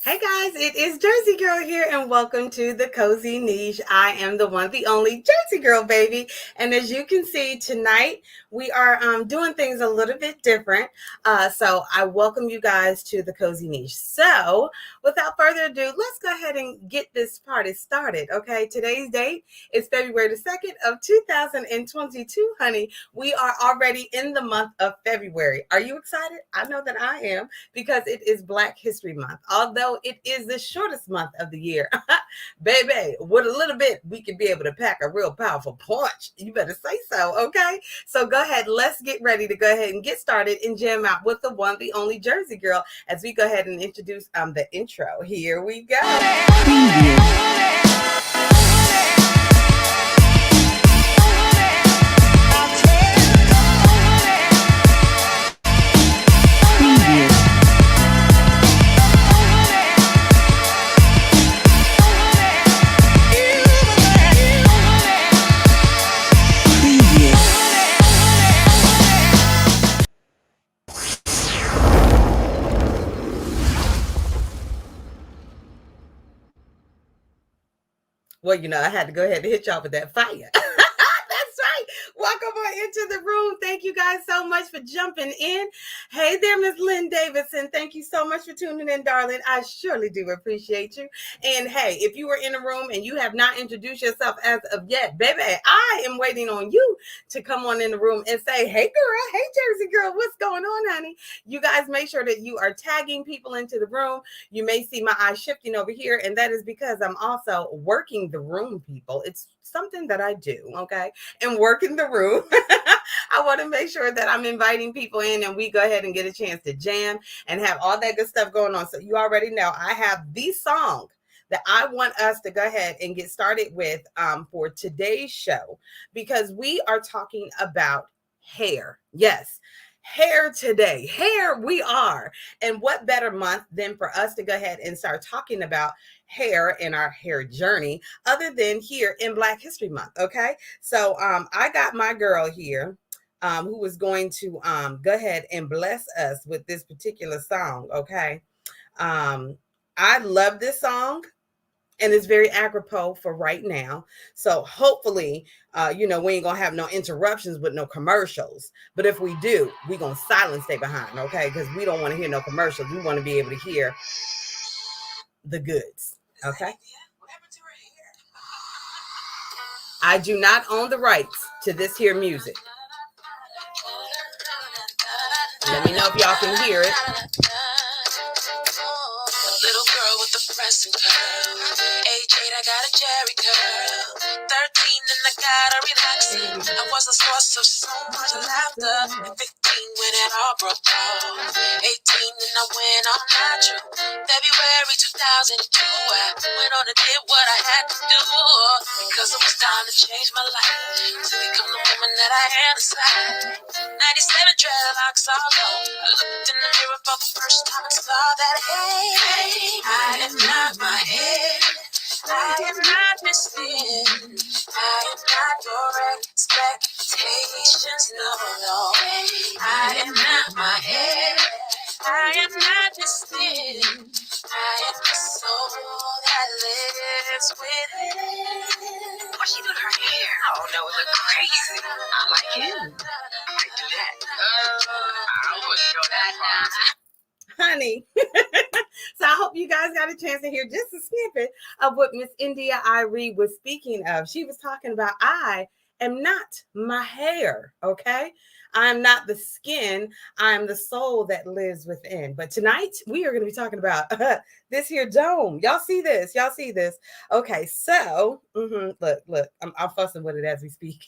Hey guys, it is Jersey Girl here, and welcome to the Cozy Niche. I am the one, the only Jersey Girl, baby. And as you can see tonight, we are doing things a little bit different. So I welcome you guys to the Cozy Niche. So without further ado, let's go ahead and get this party started. Okay, today's date is February the 2nd of 2022, honey. We are already in the month of February. Are you excited? I know that I am, because it is Black History Month. Although it is the shortest month of the year, baby, with a little bit, we can be able to pack a real powerful punch. You better say so, okay? So go ahead, let's get ready to go ahead and get started and jam out with the one, the only Jersey Girl, as we go ahead and introduce the intro. Here we go. Well, I had to go ahead and hit y'all with that fire. That's right. Welcome on into the room. Thank you guys so much for jumping in. Hey there, Miss Lynn Davidson. Thank you so much for tuning in, darling. I surely do appreciate you. And hey, if you were in the room and you have not introduced yourself as of yet, baby, I am waiting on you to come on in the room and say, hey girl, hey Jersey girl, what's going on, honey? You guys make sure that you are tagging people into the room. You may see my eyes shifting over here, and that is because I'm also working the room, people. It's something that I do, okay? And working the room. I want to make sure that I'm inviting people in and we go ahead and get a chance to jam and have all that good stuff going on. So you already know I have the song that I want us to go ahead and get started with for today's show, because we are talking about hair. Yes, hair today. Hair we are. And what better month than for us to go ahead and start talking about hair and our hair journey other than here in Black History Month, okay? So I got my girl here who is going to go ahead and bless us with this particular song, okay? I love this song, and it's very apropos for right now. So hopefully, we ain't gonna have no interruptions with no commercials. But if we do, we gonna silence stay behind, okay? Because we don't want to hear no commercials. We want to be able to hear the goods, okay? I do not own the rights to this here music. Let me know if y'all can hear it. Little girl with the pressing curl. Age 8, I got a Jerry curl. 13 and I got a relaxing. I was a source of so much laughter. At 15 when it all broke off. 18 and I went on natural. February 2002, I went on and did what I had to do. Because it was time to change my life, to become the woman that I am inside. 97 dreadlocks all low. I looked in the mirror for the first time and saw that, hey, I am not my head. I am not this thin. I am not your expectations, no, no. I am not my head. I am not this thin. I am the soul that lives within. What's she doing to her hair? Oh no, it look crazy. I like it. I might do that. I wouldn't go that now. Honey. So I hope you guys got a chance to hear just a snippet of what Miss India Irie was speaking of. She was talking about, I am not my hair, okay? I'm not the skin. I'm the soul that lives within. But tonight we are going to be talking about this here dome. Y'all see this? Y'all see this? Okay, so look, I'm fussing with it as we speak.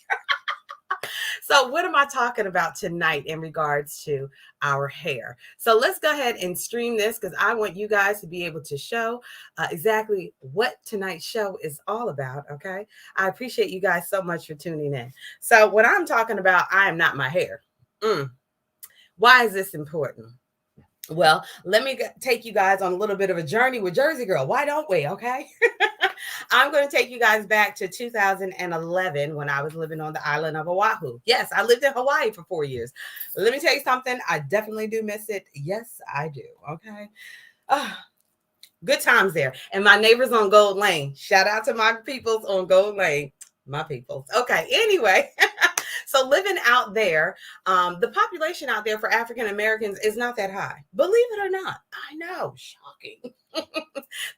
So what am I talking about tonight in regards to our hair? So let's go ahead and stream this, because I want you guys to be able to show exactly what tonight's show is all about, okay? I appreciate you guys so much for tuning in. So what I'm talking about, I am not my hair. Why is this important? Well, let me take you guys on a little bit of a journey with Jersey Girl. Why don't we? Okay. I'm going to take you guys back to 2011 when I was living on the island of Oahu. Yes, I lived in Hawaii for 4 years. Let me tell you something. I definitely do miss it. Yes, I do. Okay. Good times there. And my neighbors on Gold Lane. Shout out to my peoples on Gold Lane. My peoples. Okay. Anyway, so living out there, the population out there for African Americans is not that high. Believe it or not. I know. Shocking.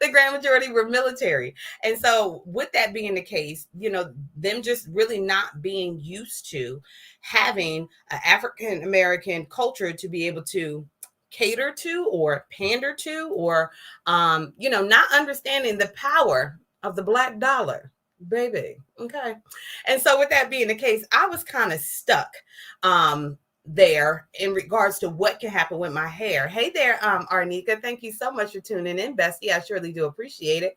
The grand majority were military. And so, with that being the case, them just really not being used to having an African American culture to be able to cater to or pander to, or not understanding the power of the black dollar, baby. Okay. And so with that being the case, I was kind of stuck there in regards to what can happen with my hair. Hey there, Arnika. Thank you so much for tuning in, Bestie. I surely do appreciate it.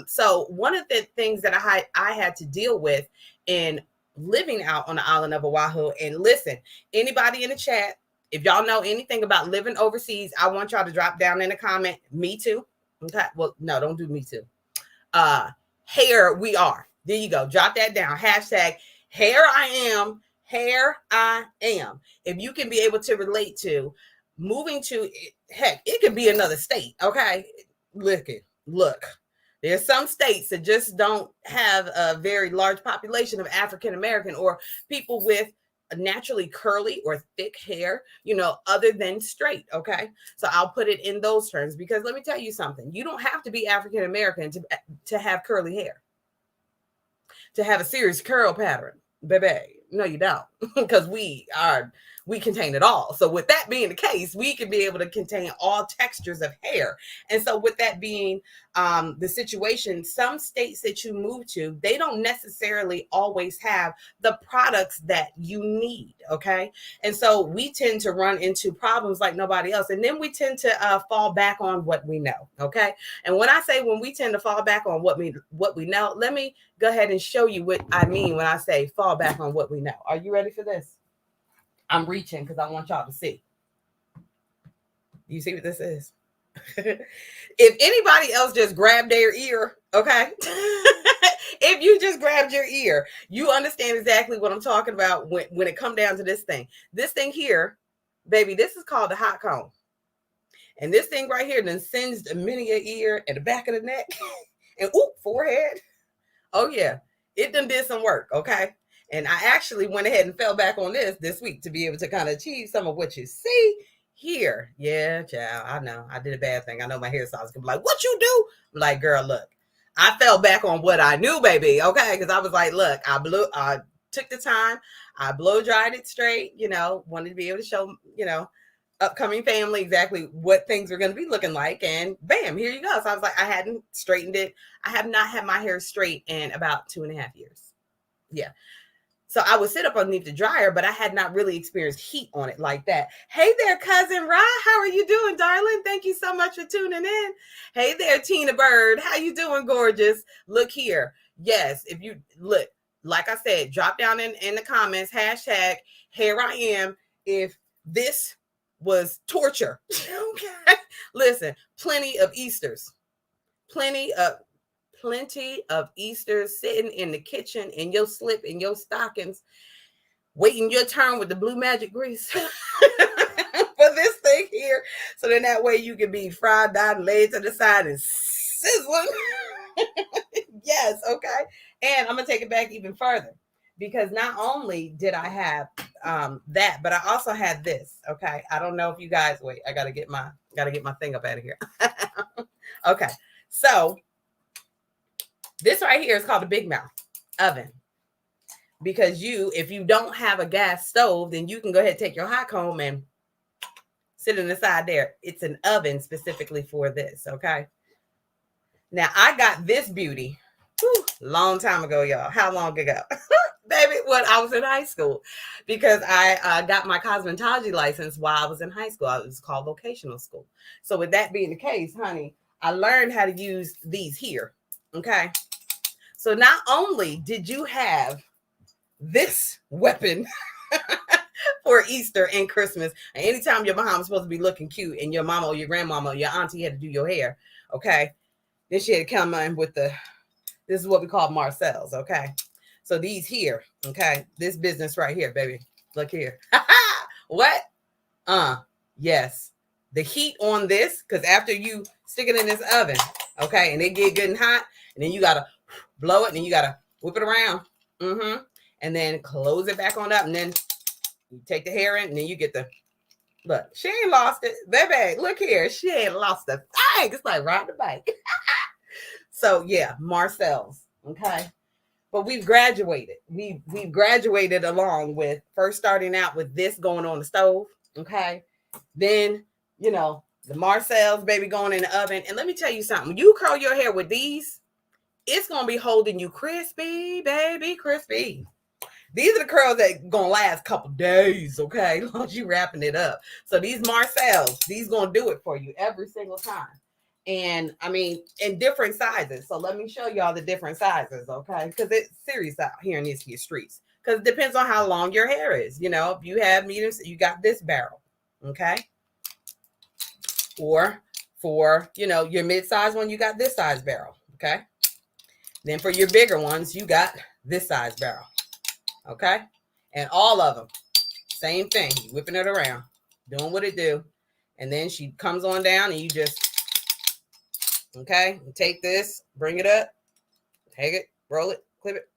So one of the things that I had to deal with in living out on the island of Oahu, and listen, anybody in the chat, if y'all know anything about living overseas, I want y'all to drop down in the comment. Me too. Okay. Well, no, don't do me too. Hair we are. There you go. Drop that down. Hashtag hair I am. Hair I am. If you can be able to relate to moving to, heck, it could be another state. Okay. Look. There's some states that just don't have a very large population of African American or people with naturally curly or thick hair, other than straight. Okay. So I'll put it in those terms, because let me tell you something. You don't have to be African American to have curly hair, to have a serious curl pattern, baby. No, you don't, because we contain it all. So with that being the case, we can be able to contain all textures of hair. And so with that being the situation, some states that you move to, they don't necessarily always have the products that you need. Okay. And so we tend to run into problems like nobody else. And then we tend to fall back on what we know. Okay. And when I say when we tend to fall back on what we know, let me go ahead and show you what I mean when I say fall back on what we know. Are you ready for this? I'm reaching because I want y'all to see. You see what this is? If anybody else just grabbed their ear, okay? If you just grabbed your ear, you understand exactly what I'm talking about when it come down to this thing. This thing here, baby, this is called the hot comb. And this thing right here then singed the mini ear and the back of the neck and forehead. Oh yeah, it done did some work, okay? And I actually went ahead and fell back on this week to be able to kind of achieve some of what you see here. Yeah, child, I know. I did a bad thing. I know my hairstylist can be like, what you do? I'm like, girl, look, I fell back on what I knew, baby, okay? Because I was like, look, I took the time. I blow dried it straight, wanted to be able to show, upcoming family exactly what things were going to be looking like, and bam, here you go. So I was like, I hadn't straightened it. I have not had my hair straight in about 2.5 years. Yeah. So I would sit up underneath the dryer, but I had not really experienced heat on it like that. Hey there, cousin Ra. How are you doing, darling? Thank you so much for tuning in. Hey there, Tina Bird. How you doing, gorgeous? Look here. Yes, if you look, like I said, drop down in the comments, hashtag here I am. If this was torture. Okay. Listen, plenty of Easters sitting in the kitchen in your slip, in your stockings, waiting your turn with the blue magic grease for this thing here. So then that way you can be fried down, laid to the side and sizzling. Yes. Okay. And I'm going to take it back even further, because not only did I have that, but I also had this. Okay. I don't know if you guys wait. I gotta get my thing up out of here. Okay. So this right here is called a Big Mouth oven, because if you don't have a gas stove, then you can go ahead and take your hot comb and sit in the side there. It's an oven specifically for this. Okay. Now I got this beauty long time ago, y'all. How long ago? Baby, when I was in high school, because I got my cosmetology license while I was in high school. It was called vocational school. So with that being the case, honey, I learned how to use these here. Okay. So not only did you have this weapon for Easter and Christmas, and anytime your mom was supposed to be looking cute and your mama or your grandmama or your auntie had to do your hair, okay, then she had to come in with this is what we call Marcel's, okay? So these here, okay, this business right here, baby. Look here. What? Yes. the heat on this, because after you stick it in this oven, okay, and it get good and hot, and then you gotta blow it, and then you gotta whip it around, and then close it back on up, and then you take the hair in, and then you get the look. She ain't lost it, baby. Look here, she ain't lost a thing. It's like riding the bike. So yeah, Marcel's, okay. But we've graduated. We've graduated along with first starting out with this going on the stove, okay. Then the Marcel's, baby, going in the oven. And let me tell you something. When you curl your hair with these, it's gonna be holding you crispy, baby, crispy. These are the curls that gonna last a couple days, okay? As long as you wrapping it up. So these Marcel's, these gonna do it for you every single time. And I mean, in different sizes. So let me show y'all the different sizes, okay? Because it's serious out here in these streets. Because it depends on how long your hair is. If you have mediums, you got this barrel, okay? Or for, your mid-size one, you got this size barrel, okay? Then for your bigger ones, you got this size barrel, okay? And all of them, same thing. You whipping it around, doing what it do. And then she comes on down and you just, okay, take this, bring it up, take it, roll it, clip it,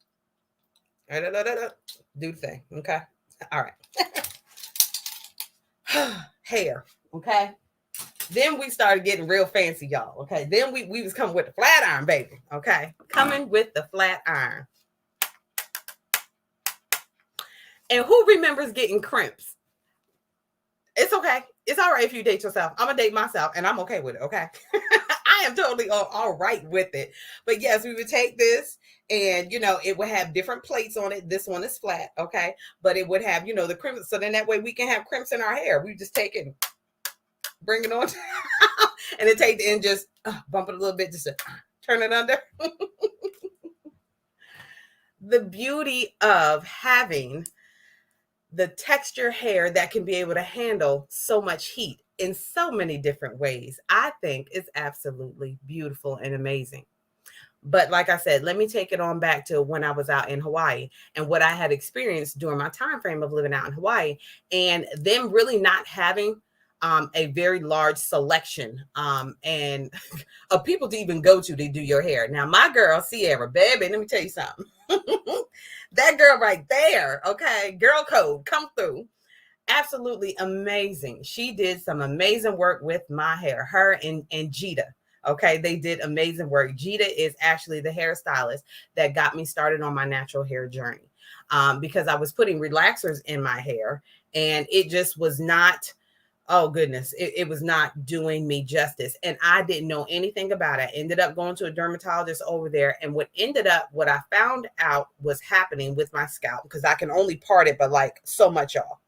do the thing, okay? All right. Hair, okay? Then we started getting real fancy, y'all, okay? Then we was coming with the flat iron, baby, okay? Coming with the flat iron. And who remembers getting crimps? It's okay. It's all right if you date yourself. I'm going to date myself, and I'm okay with it, okay? I am totally all right with it. But yes, we would take this, and, it would have different plates on it. This one is flat, okay? But it would have, the crimps. So then that way we can have crimps in our hair. We just take it, bring it on, and then take the end, just bump it a little bit, just to turn it under. The beauty of having the texture hair that can be able to handle so much heat in so many different ways, I think is absolutely beautiful and amazing. But like I said, let me take it on back to when I was out in Hawaii and what I had experienced during my time frame of living out in Hawaii, and them really not having a very large selection and of people to even go to do your hair. Now, my girl, Sierra, baby, let me tell you something. That girl right there, okay, girl code, come through. Absolutely amazing. She did some amazing work with my hair, her and Jita. Okay, they did amazing work. Jita is actually the hairstylist that got me started on my natural hair journey because I was putting relaxers in my hair and it just was not, oh goodness, it was not doing me justice. And I didn't know anything about it. I ended up going to a dermatologist over there. And what I found out was happening with my scalp, because I can only part it, but like so much, y'all,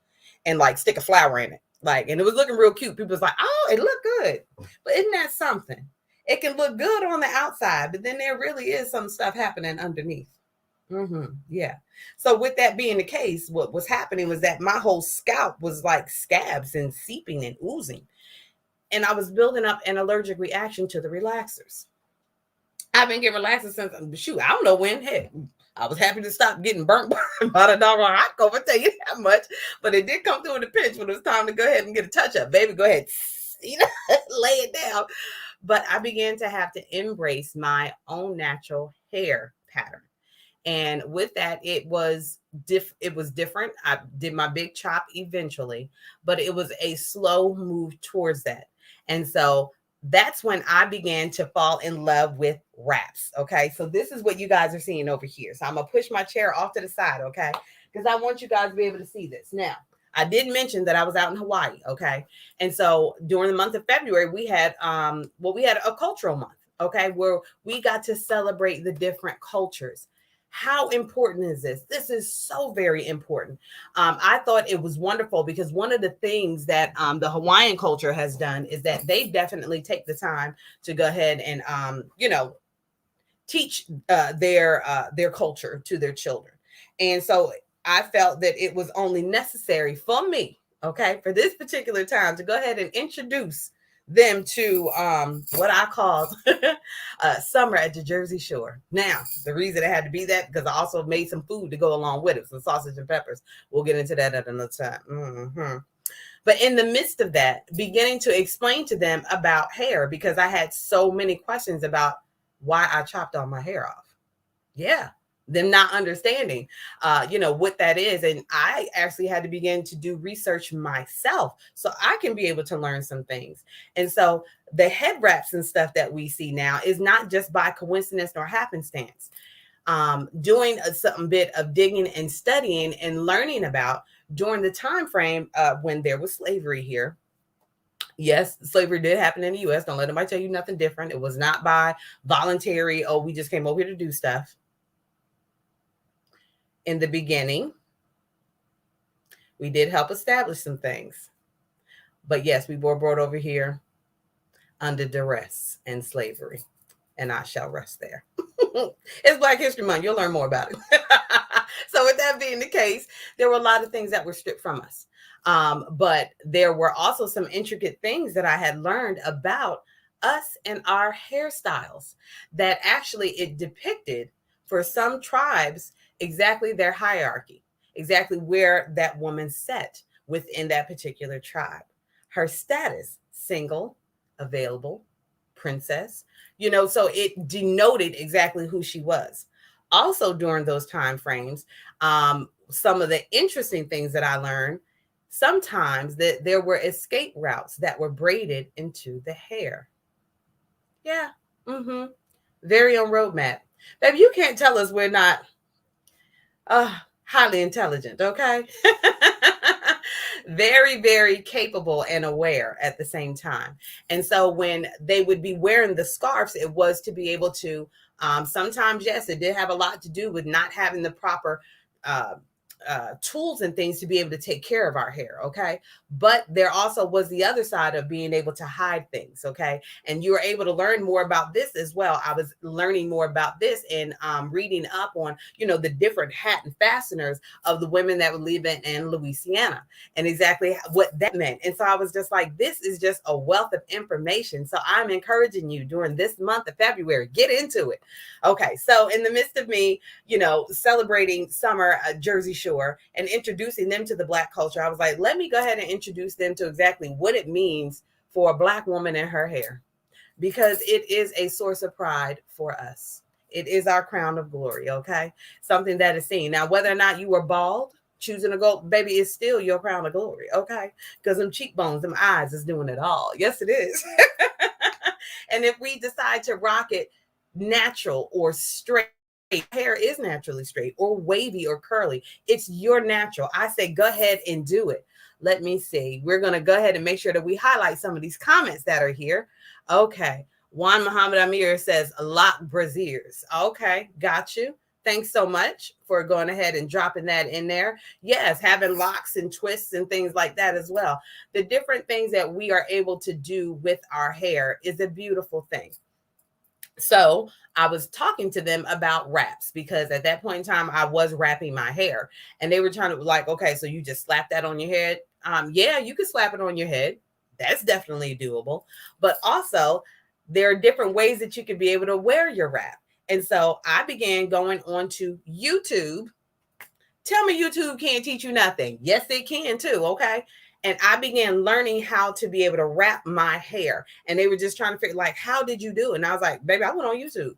and like stick a flower in it. Like, and it was looking real cute. People was like, oh, it looked good. But isn't that something? It can look good on the outside, but then there really is some stuff happening underneath. Yeah. So with that being the case, what was happening was that my whole scalp was like scabs and seeping and oozing. And I was building up an allergic reaction to the relaxers. I've been getting relaxers since, I don't know when. Heck, I was happy to stop getting burnt by the doggone hot coat, I'll tell you that much. But it did come through in the pinch when it was time to go ahead and get a touch up. Baby, go ahead, lay it down. But I began to have to embrace my own natural hair pattern. And with that, it was different. I did my big chop eventually, but it was a slow move towards that. And so that's when I began to fall in love with wraps. Okay. So this is what you guys are seeing over here. So I'm going to push my chair off to the side. Okay. Because I want you guys to be able to see this. Now, I did mention that I was out in Hawaii. Okay. And so during the month of February, we had a cultural month. Okay. Where we got to celebrate the different cultures. How important is this? This is so very important. I thought it was wonderful because one of the things that the Hawaiian culture has done is that they definitely take the time to go ahead and, teach their culture to their children. And so I felt that it was only necessary for me, okay, for this particular time to go ahead and introduce them to what I call summer at the Jersey Shore. Now, the reason it had to be that because I also made some food to go along with it, some sausage and peppers. We'll get into that at another time. But in the midst of that, beginning to explain to them about hair, because I had so many questions about why I chopped all my hair off. Yeah. Them not understanding, what that is. And I actually had to begin to do research myself so I can be able to learn some things. And so the head wraps and stuff that we see now is not just by coincidence nor happenstance. Doing some bit of digging and studying and learning about during the time frame when there was slavery here. Yes, slavery did happen in the U.S. Don't let anybody tell you nothing different. It was not by voluntary, oh, we just came over here to do stuff. In the beginning, we did help establish some things. But yes, we were brought over here under duress and slavery. And I shall rest there. It's Black History Month. You'll learn more about it. So with that being the case, there were a lot of things that were stripped from us. But there were also some intricate things that I had learned about us and our hairstyles that actually it depicted for some tribes exactly their hierarchy, exactly where that woman sat within that particular tribe. Her status, single, available, princess, so it denoted exactly who she was. Also during those time frames, some of the interesting things that I learned, sometimes that there were escape routes that were braided into the hair. Yeah. Mm-hmm. Very on roadmap. Baby, you can't tell us we're not highly intelligent, okay? Very, very capable and aware at the same time. And so when they would be wearing the scarves, it was to be able to, sometimes, yes, it did have a lot to do with not having the proper uh, tools and things to be able to take care of our hair. Okay. But there also was the other side of being able to hide things. Okay. And you were able to learn more about this as well. I was learning more about this and reading up on, the different hat and fasteners of the women that would live in Louisiana and exactly what that meant. And so I was just like, this is just a wealth of information. So I'm encouraging you during this month of February, get into it. Okay. So in the midst of me, celebrating summer Jersey Shore and introducing them to the Black culture, I was like, let me go ahead and introduce them to exactly what it means for a Black woman and her hair, because it is a source of pride for us. It is our crown of glory. Okay. Something that is seen. Now, whether or not you were bald, choosing to go, baby, is still your crown of glory. Okay. Because them cheekbones, them eyes is doing it all. Yes, it is. And if we decide to rock it natural or straight, hair is naturally straight or wavy or curly. It's your natural. I say, go ahead and do it. Let me see. We're going to go ahead and make sure that we highlight some of these comments that are here. Okay. Juan Muhammad Amir says, lock braziers. Okay. Got you. Thanks so much for going ahead and dropping that in there. Yes, having locks and twists and things like that as well. The different things that we are able to do with our hair is a beautiful thing. So I was talking to them about wraps because at that point in time, I was wrapping my hair and they were trying to like, okay, so you just slap that on your head. Yeah, you could slap it on your head. That's definitely doable. But also there are different ways that you could be able to wear your wrap. And so I began going on to YouTube. Tell me YouTube can't teach you nothing. Yes, it can too. Okay. And I began learning how to be able to wrap my hair. And they were just trying to figure like, how did you do it? And I was like, baby, I went on YouTube.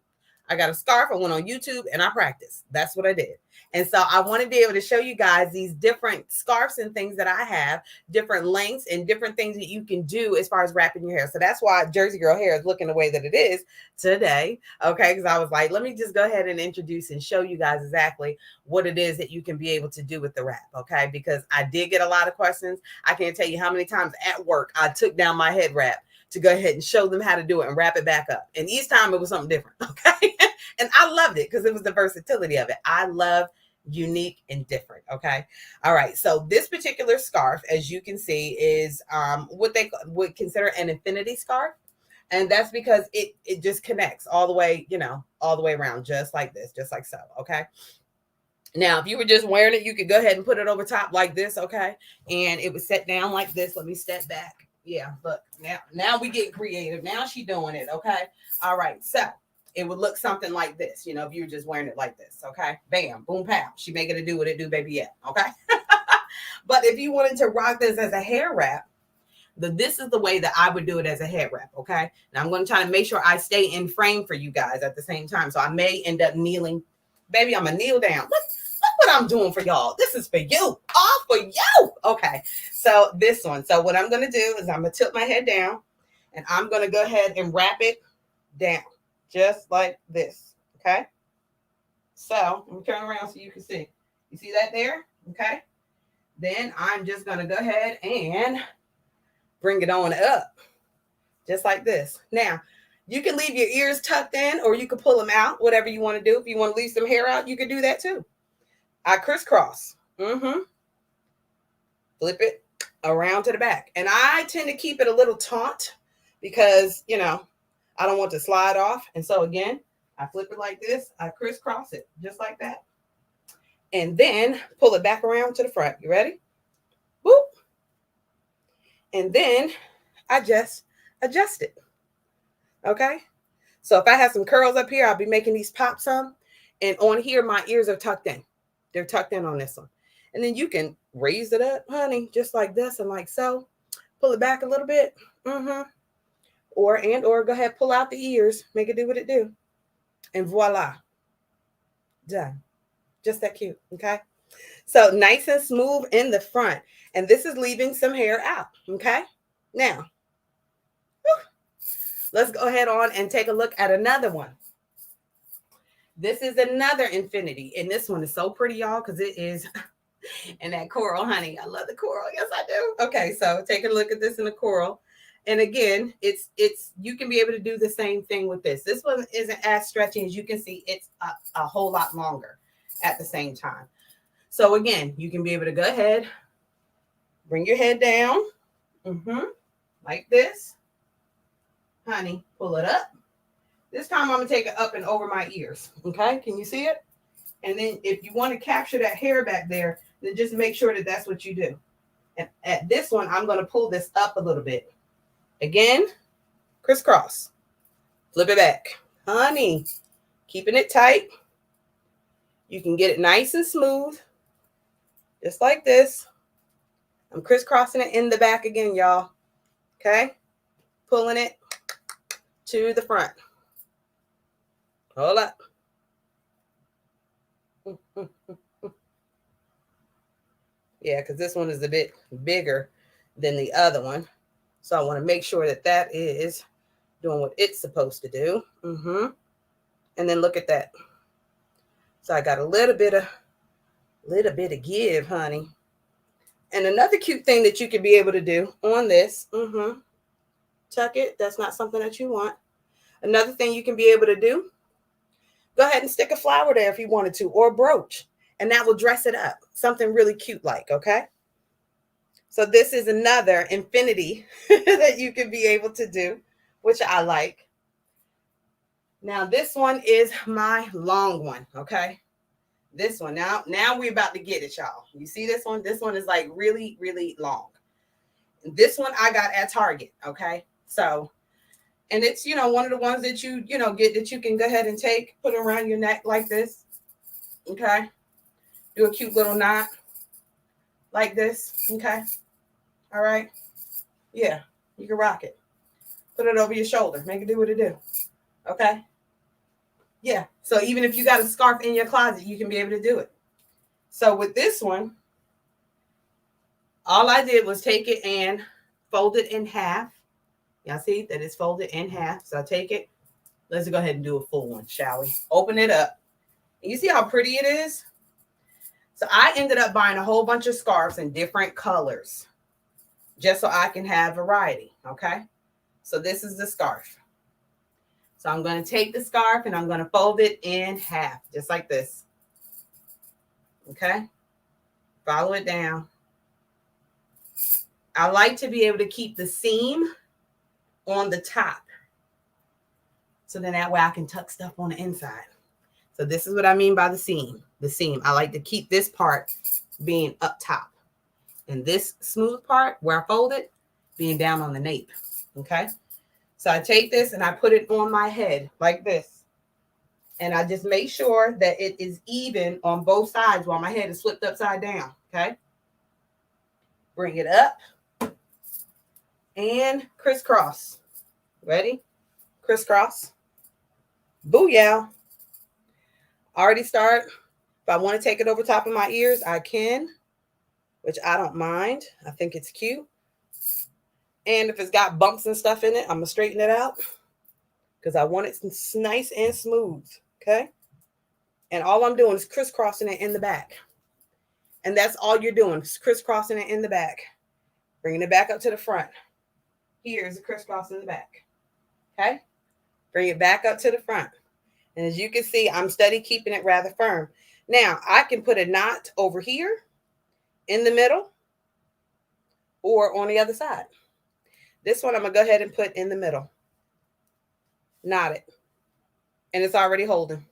I got a scarf. I went on YouTube and I practiced. That's what I did. And so I want to be able to show you guys these different scarves and things that I have, different lengths and different things that you can do as far as wrapping your hair. So that's why Jersey Girl hair is looking the way that it is today. Okay. Because I was like, let me just go ahead and introduce and show you guys exactly what it is that you can be able to do with the wrap. Okay. Because I did get a lot of questions. I can't tell you how many times at work I took down my head wrap to go ahead and show them how to do it and wrap it back up. And each time it was something different. Okay. And I loved it because it was the versatility of it. I love unique and different. Okay. All right. So this particular scarf, as you can see, is what they would consider an infinity scarf. And that's because it just connects all the way, all the way around, just like this, just like so. Okay. Now, if you were just wearing it, you could go ahead and put it over top like this. Okay. And it would set down like this. Let me step back. Yeah. Look, now we get creative. Now she's doing it. Okay. All right. So it would look something like this, if you were just wearing it like this. Okay. Bam, boom, pow. She making it do what it do, baby. Yeah. Okay. But if you wanted to rock this as a hair wrap, this is the way that I would do it as a head wrap, okay? Now I'm going to try to make sure I stay in frame for you guys at the same time. So I may end up kneeling. Baby, I'm going to kneel down. Look what I'm doing for y'all. This is for you. All for you. Okay, so this one. So what I'm going to do is I'm going to tilt my head down, and I'm going to go ahead and wrap it down just like this, okay? So let me turn around so you can see. You see that there? Okay. Then I'm just going to go ahead and bring it on up just like this. Now, you can leave your ears tucked in or you can pull them out, whatever you want to do. If you want to leave some hair out, you can do that too. I crisscross. Flip it around to the back. And I tend to keep it a little taut because, you know, I don't want to slide off. And so again, I flip it like this. I crisscross it just like that. And then pull it back around to the front. You ready? Boop. And then I just adjust it. Okay. So if I have some curls up here, I'll be making these pop some. And on here, my ears are tucked in. They're tucked in on this one. And then you can raise it up, honey, just like this and like so. Pull it back a little bit. Or go ahead, pull out the ears. Make it do what it do. And voila. Done. Just that cute. Okay. So nice and smooth in the front. And this is leaving some hair out. Okay. Now, let's go ahead on and take a look at another one. This is another Infinity. And this one is so pretty, y'all, because it is in that coral, honey. I love the coral. Yes, I do. Okay. So take a look at this in the coral. And again, it's you can be able to do the same thing with this. This one isn't as stretchy as you can see. It's a whole lot longer at the same time. So again, you can be able to go ahead, bring your head down, like this. Honey, pull it up. This time I'm going to take it up and over my ears. Okay, can you see it? And then if you want to capture that hair back there, then just make sure that that's what you do. And at this one, I'm going to pull this up a little bit. Again, crisscross. Flip it back. Honey, keeping it tight. You can get it nice and smooth. Just like this. I'm crisscrossing it in the back again, y'all. Okay? Pulling it to the front. Hold up. Yeah, because this one is a bit bigger than the other one. So I want to make sure that that is doing what it's supposed to do. And then look at that. So I got a little bit of give, honey. And another cute thing that you could be able to do on this, tuck it. That's not something that you want. Another thing you can be able to do, go ahead and stick a flower there if you wanted to, or a brooch, and that will dress it up. Something really cute like, okay? So this is another Infinity that you can be able to do, which I like. Now this one is my long one, okay? This one. Now we're about to get it, y'all. You see this one? This one is like really, really long. This one I got at Target, okay? So, and it's, one of the ones that you get that you can go ahead and take, put around your neck like this, okay? Do a cute little knot like this, okay? All right? Yeah, you can rock it. Put it over your shoulder. Make it do what it do, okay? Yeah, so even if you got a scarf in your closet, you can be able to do it. So with this one, all I did was take it and fold it in half. Y'all see that it's folded in half. So I take it. Let's go ahead and do a full one, shall we? Open it up. And you see how pretty it is? So I ended up buying a whole bunch of scarves in different colors just so I can have variety, okay? So this is the scarf. So I'm going to take the scarf and I'm going to fold it in half, just like this. Okay? Follow it down. I like to be able to keep the seam on the top. So then that way I can tuck stuff on the inside. So this is what I mean by the seam. The seam. I like to keep this part being up top. And this smooth part where I fold it being down on the nape. Okay? So I take this and I put it on my head like this. And I just make sure that it is even on both sides while my head is flipped upside down. Okay. Bring it up and crisscross. Ready? Crisscross. Booyah. Already start. If I want to take it over top of my ears, I can, which I don't mind. I think it's cute. And if it's got bumps and stuff in it, I'm going to straighten it out because I want it nice and smooth. Okay? And all I'm doing is crisscrossing it in the back. And that's all you're doing, is crisscrossing it in the back. Bringing it back up to the front. Here's the crisscross in the back. Okay? Bring it back up to the front. And as you can see, I'm steady keeping it rather firm. Now, I can put a knot over here in the middle or on the other side. This one I'm going to go ahead and put in the middle. Knot it. And it's already holding.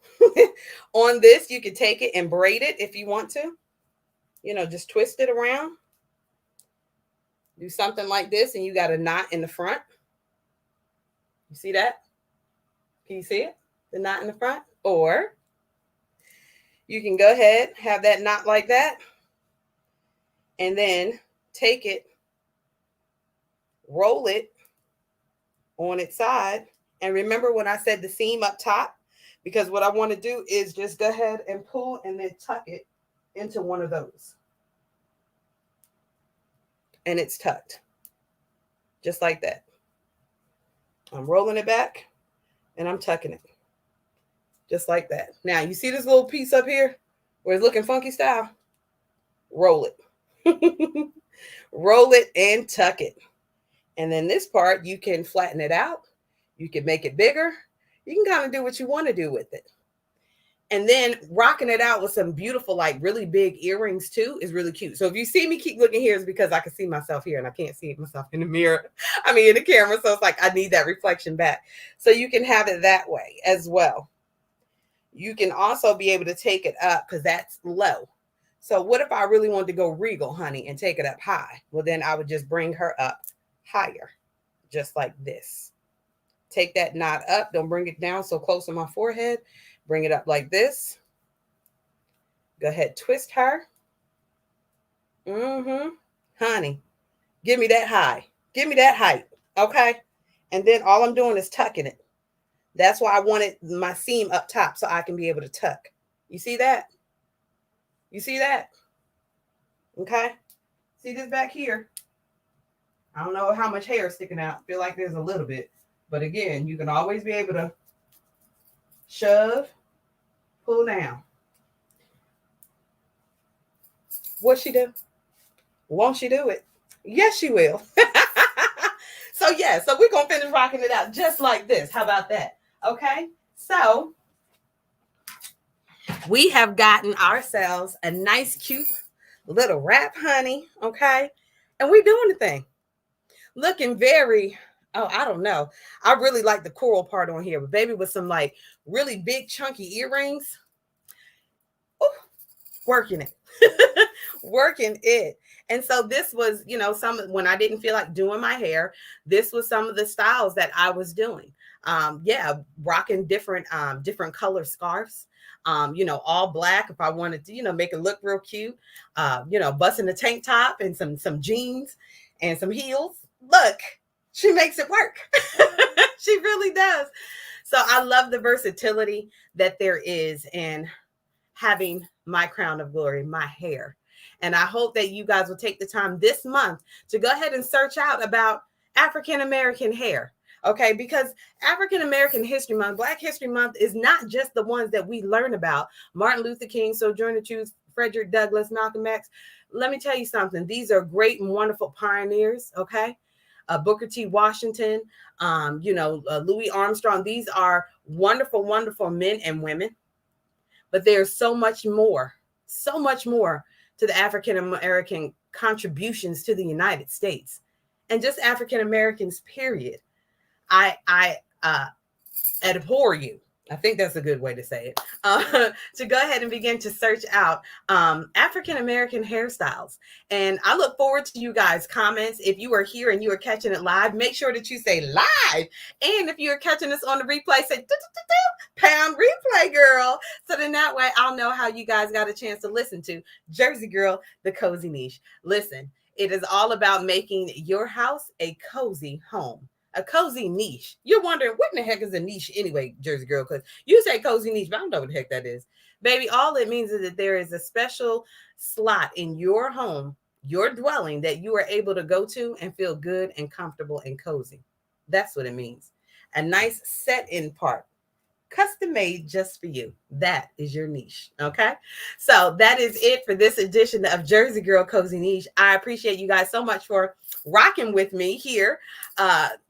On this, you can take it and braid it if you want to. You know, just twist it around. Do something like this, and you got a knot in the front. You see that? Can you see it? The knot in the front? Or you can go ahead, have that knot like that, and then take it, roll it on its side. And remember when I said the seam up top? Because what I want to do is just go ahead and pull and then tuck it into one of those. And it's tucked. Just like that. I'm rolling it back and I'm tucking it. Just like that. Now, you see this little piece up here where it's looking funky style? Roll it. Roll it and tuck it. And then this part, you can flatten it out. You can make it bigger. You can kind of do what you want to do with it. And then rocking it out with some beautiful, like really big earrings too is really cute. So if you see me keep looking here, it's because I can see myself here and I can't see myself in the mirror. I mean, in the camera. So it's like, I need that reflection back. So you can have it that way as well. You can also be able to take it up because that's low. So what if I really wanted to go regal, honey, and take it up high? Well, then I would just bring her up higher, just like this. Take that knot up. Don't bring it down so close to my forehead. Bring it up like this. Go ahead, twist her. Honey, give me that high. Give me that height, okay? And then all I'm doing is tucking it. That's why I wanted my seam up top so I can be able to tuck. You see that? You see that? Okay? See this back here? I don't know how much hair is sticking out. I feel like there's a little bit. But again, you can always be able to shove, pull down. What she do? Won't she do it? Yes, she will. So we're going to finish rocking it out just like this. How about that? Okay. So we have gotten ourselves a nice, cute little wrap, honey. Okay. And we're doing the thing. Looking very... Oh, I don't know. I really like the coral part on here, but baby, with some like really big chunky earrings. Ooh, working it. Working it. And so this was, you know, when I didn't feel like doing my hair, this was some of the styles that I was doing. Rocking different color scarves. All black if I wanted to, make it look real cute. Busting a tank top and some jeans and some heels. Look. She makes it work. She really does. So I love the versatility that there is in having my crown of glory, my hair. And I hope that you guys will take the time this month to go ahead and search out about African-American hair. Okay, because African-American History Month, Black History Month is not just the ones that we learn about. Martin Luther King, Sojourner Truth, Frederick Douglass, Malcolm X. Let me tell you something. These are great and wonderful pioneers, okay? Booker T. Washington, Louis Armstrong. These are wonderful, wonderful men and women. But there's so much more to the African-American contributions to the United States and just African-Americans, period. I abhor you. I think that's a good way to say it, to go ahead and begin to search out African-American hairstyles. And I look forward to you guys' comments. If you are here and you are catching it live, make sure that you say live. And if you're catching us on the replay, say pound replay, girl. So then that way I'll know how you guys got a chance to listen to Jersey Girl, the Cozy Niche. Listen, It is all about making your house a cozy home, a cozy niche. You're wondering, what in the heck is a niche anyway, Jersey Girl? Because you say cozy niche, but I don't know what the heck that is. Baby, all it means is that there is a special slot in your home, your dwelling, that you are able to go to and feel good and comfortable and cozy. That's what it means. A nice set in part, custom made just for you. That is your niche. Okay. So that is it for this edition of Jersey Girl Cozy Niche. I appreciate you guys so much for rocking with me here,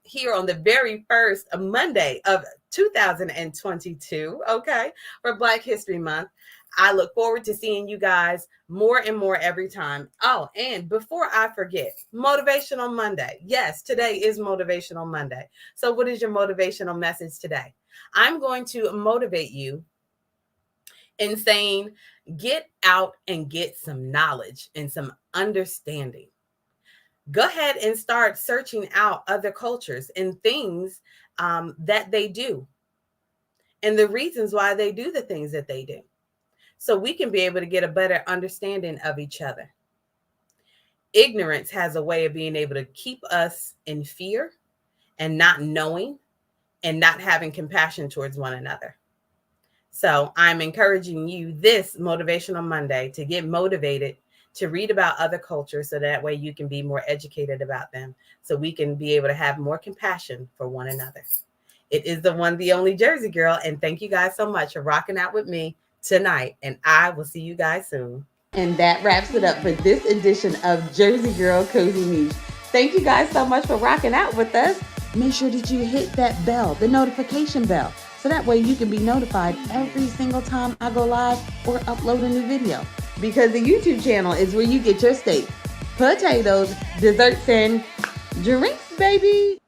here on the very first Monday of 2022. Okay. For Black History Month. I look forward to seeing you guys more and more every time. Oh, and before I forget, Motivational Monday. Yes, today is Motivational Monday. So what is your motivational message today? I'm going to motivate you in saying, get out and get some knowledge and some understanding. Go ahead and start searching out other cultures and things that they do and the reasons why they do the things that they do, so we can be able to get a better understanding of each other. Ignorance has a way of being able to keep us in fear and not knowing and not having compassion towards one another. So I'm encouraging you this Motivational Monday to get motivated to read about other cultures, so that way you can be more educated about them, so we can be able to have more compassion for one another. It is the one, the only Jersey Girl, and thank you guys so much for rocking out with me tonight, and I will see you guys soon. And that wraps it up for this edition of Jersey Girl Cozy Niche. Thank you guys so much for rocking out with us. Make sure that you hit that bell, the notification bell, so that way you can be notified every single time I go live or upload a new video. Because the YouTube channel is where you get your steak, potatoes, desserts, and drinks, baby.